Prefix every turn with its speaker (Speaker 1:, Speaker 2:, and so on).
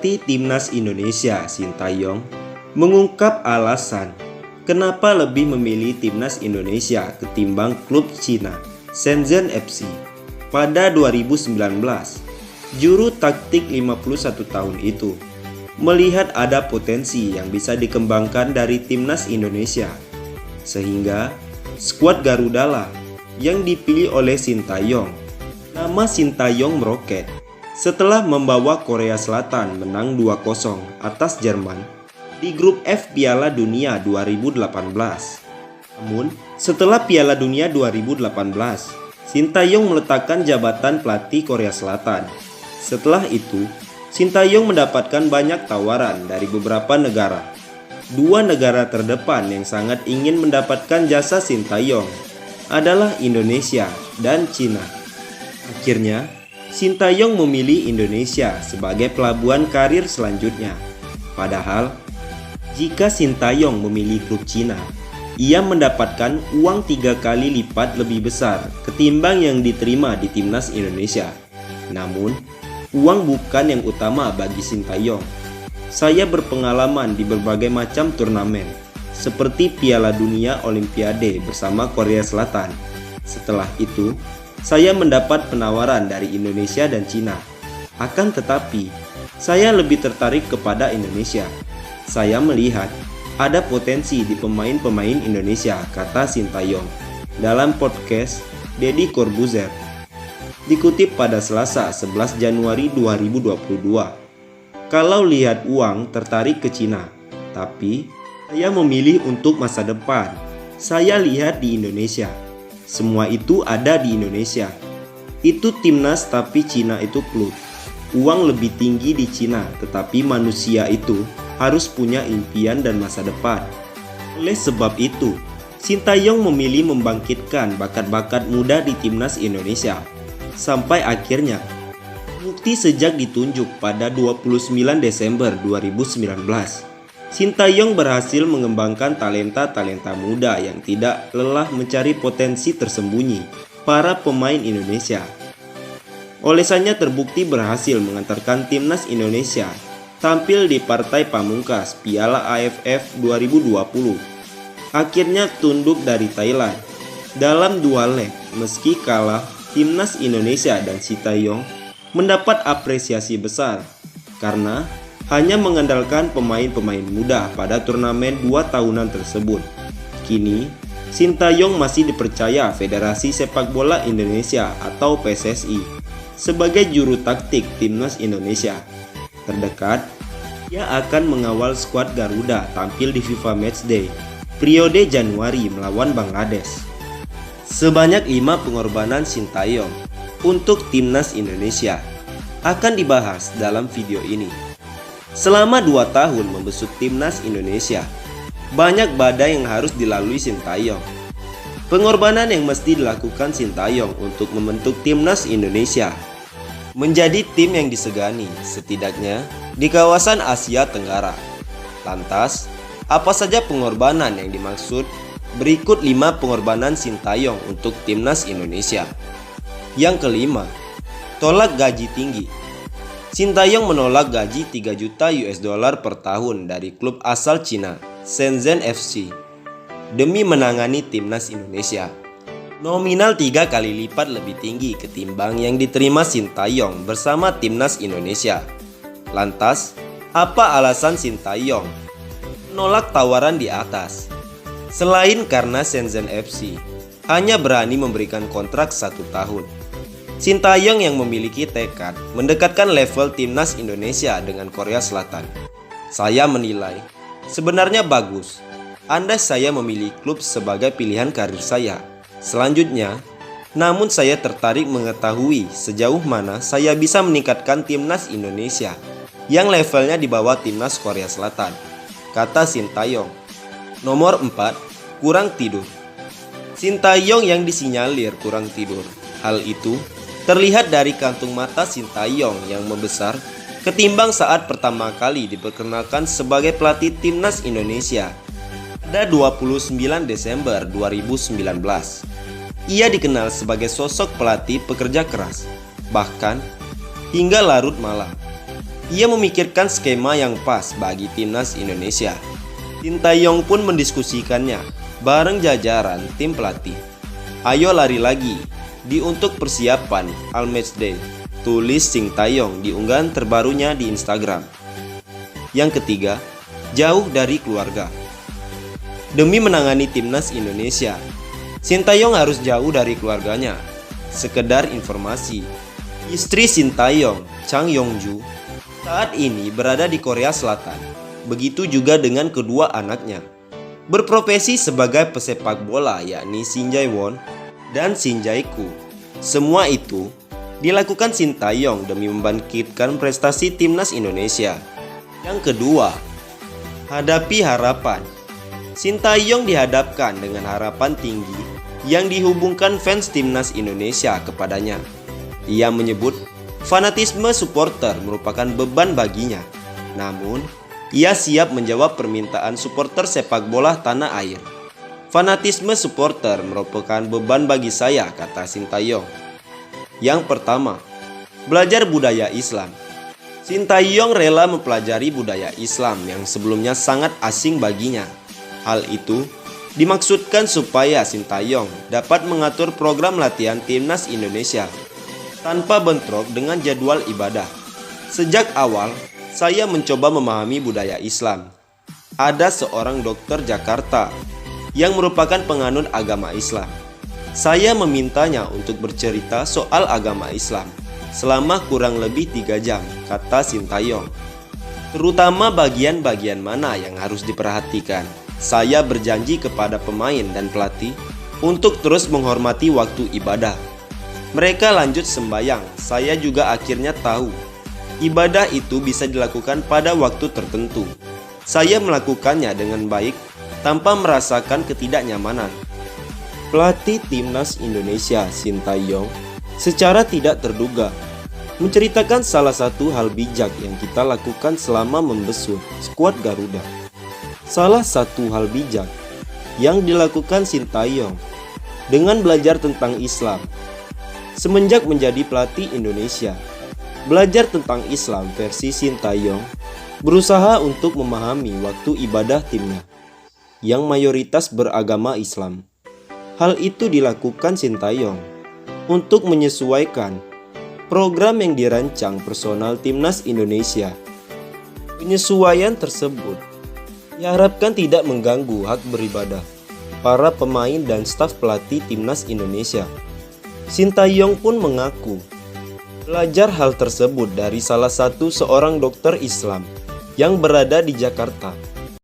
Speaker 1: pelatih timnas Indonesia Sintayong mengungkap alasan kenapa lebih memilih timnas Indonesia ketimbang klub Cina Shenzhen FC pada 2019. Juru taktik 51 tahun itu melihat ada potensi yang bisa dikembangkan dari timnas Indonesia, sehingga skuad Garuda lah yang dipilih oleh Sintayong. Nama Sintayong meroket setelah membawa Korea Selatan menang 2-0 atas Jerman di grup F Piala Dunia 2018. Namun, setelah Piala Dunia 2018, Sintayong meletakkan jabatan pelatih Korea Selatan. Setelah itu, Sintayong mendapatkan banyak tawaran dari beberapa negara. Dua negara terdepan yang sangat ingin mendapatkan jasa Sintayong adalah Indonesia dan Cina. Akhirnya, Sintayong memilih Indonesia sebagai pelabuhan karir selanjutnya. Padahal, jika Sintayong memilih klub Cina, ia mendapatkan uang 3 kali lipat lebih besar ketimbang yang diterima di timnas Indonesia. Namun, uang bukan yang utama bagi Sintayong. Saya berpengalaman di berbagai macam turnamen, seperti Piala Dunia Olimpiade bersama Korea Selatan. Setelah itu, saya mendapat penawaran dari Indonesia dan Cina. Akan tetapi, saya lebih tertarik kepada Indonesia. Saya melihat ada potensi di pemain-pemain Indonesia, kata Sintayong dalam podcast Deddy Corbuzier, dikutip pada Selasa 11 Januari 2022. Kalau lihat uang tertarik ke Cina, tapi saya memilih untuk masa depan. Saya lihat di Indonesia. Semua itu ada di Indonesia. Itu timnas tapi Cina itu klub. Uang lebih tinggi di Cina, tetapi manusia itu harus punya impian dan masa depan. Oleh sebab itu, Sintayong memilih membangkitkan bakat-bakat muda di timnas Indonesia. Sampai akhirnya, bukti sejak ditunjuk pada 29 Desember 2019, Sintayong berhasil mengembangkan talenta-talenta muda yang tidak lelah mencari potensi tersembunyi para pemain Indonesia. Olesannya terbukti berhasil mengantarkan timnas Indonesia tampil di partai pamungkas Piala AFF 2020. Akhirnya tunduk dari Thailand dalam 2 leg. Meski kalah, timnas Indonesia dan Sintayong mendapat apresiasi besar karena hanya mengandalkan pemain-pemain muda pada turnamen 2 tahunan tersebut. Kini, Sintayong masih dipercaya Federasi Sepak Bola Indonesia atau PSSI sebagai juru taktik timnas Indonesia. Terdekat, ia akan mengawal skuad Garuda tampil di FIFA Matchday periode Januari melawan Bangladesh. Sebanyak 5 pengorbanan Sintayong untuk timnas Indonesia akan dibahas dalam video ini. Selama 2 tahun membesut timnas Indonesia, banyak badai yang harus dilalui Sintayong. Pengorbanan yang mesti dilakukan Sintayong untuk membentuk timnas Indonesia menjadi tim yang disegani, setidaknya di kawasan Asia Tenggara. Lantas, apa saja pengorbanan yang dimaksud? Berikut 5 pengorbanan Sintayong untuk timnas Indonesia. Yang kelima, tolak gaji tinggi. Sintayong menolak gaji 3 juta US dollar per tahun dari klub asal Cina, Shenzhen FC, demi menangani timnas Indonesia. Nominal 3 kali lipat lebih tinggi ketimbang yang diterima Sintayong bersama timnas Indonesia. Lantas, apa alasan Sintayong menolak tawaran di atas? Selain karena Shenzhen FC hanya berani memberikan kontrak 1 tahun, Sintayong yang memiliki tekad mendekatkan level timnas Indonesia dengan Korea Selatan. Saya menilai sebenarnya bagus andai saya memilih klub sebagai pilihan karir saya. Selanjutnya, namun saya tertarik mengetahui sejauh mana saya bisa meningkatkan timnas Indonesia yang levelnya di bawah timnas Korea Selatan, kata Sintayong. Nomor 4, kurang tidur. Sintayong yang disinyalir kurang tidur. Hal itu terlihat dari kantung mata Sintayong yang membesar ketimbang saat pertama kali diperkenalkan sebagai pelatih timnas Indonesia pada 29 Desember 2019. Ia dikenal sebagai sosok pelatih pekerja keras, bahkan hingga larut malam. Ia memikirkan skema yang pas bagi timnas Indonesia. Sintayong pun mendiskusikannya bareng jajaran tim pelatih. "Ayo lari lagi untuk persiapan All Matchday," tulis Sintayong di unggahan terbarunya di Instagram. Yang ketiga, jauh dari keluarga. Demi menangani timnas Indonesia, Sintayong harus jauh dari keluarganya. Sekedar informasi, istri Sintayong, Chang Yongju, saat ini berada di Korea Selatan. Begitu juga dengan kedua anaknya. Berprofesi sebagai pesepak bola yakni Shin Jae-won dan Shin Jae-kyu. Semua itu dilakukan Sintayong demi membangkitkan prestasi timnas Indonesia. Yang kedua, hadapi harapan. Sintayong dihadapkan dengan harapan tinggi yang dihubungkan fans timnas Indonesia kepadanya. Ia menyebut fanatisme supporter merupakan beban baginya. Namun, ia siap menjawab permintaan supporter sepak bola tanah air. "Fanatisme supporter merupakan beban bagi saya," kata Sintayong. Yang pertama, belajar budaya Islam. Sintayong rela mempelajari budaya Islam yang sebelumnya sangat asing baginya. Hal itu dimaksudkan supaya Sintayong dapat mengatur program latihan timnas Indonesia tanpa bentrok dengan jadwal ibadah. "Sejak awal, saya mencoba memahami budaya Islam. Ada seorang dokter Jakarta yang merupakan penganut agama Islam. Saya memintanya untuk bercerita soal agama Islam selama kurang lebih 3 jam, kata Sintayong. Terutama bagian-bagian mana yang harus diperhatikan. Saya berjanji kepada pemain dan pelatih untuk terus menghormati waktu ibadah. Mereka lanjut sembayang. Saya juga akhirnya tahu ibadah itu bisa dilakukan pada waktu tertentu. Saya melakukannya dengan baik tanpa merasakan ketidaknyamanan." Pelatih timnas Indonesia Sintayong secara tidak terduga menceritakan salah satu hal bijak yang kita lakukan selama membesut skuad Garuda. Salah satu hal bijak yang dilakukan Sintayong dengan belajar tentang Islam. Semenjak menjadi pelatih Indonesia, belajar tentang Islam versi Sintayong berusaha untuk memahami waktu ibadah timnya yang mayoritas beragama Islam. Hal itu dilakukan Sintayong untuk menyesuaikan program yang dirancang personal timnas Indonesia. Penyesuaian tersebut diharapkan tidak mengganggu hak beribadah para pemain dan staf pelatih timnas Indonesia. Sintayong pun mengaku belajar hal tersebut dari salah satu seorang dokter Islam yang berada di Jakarta.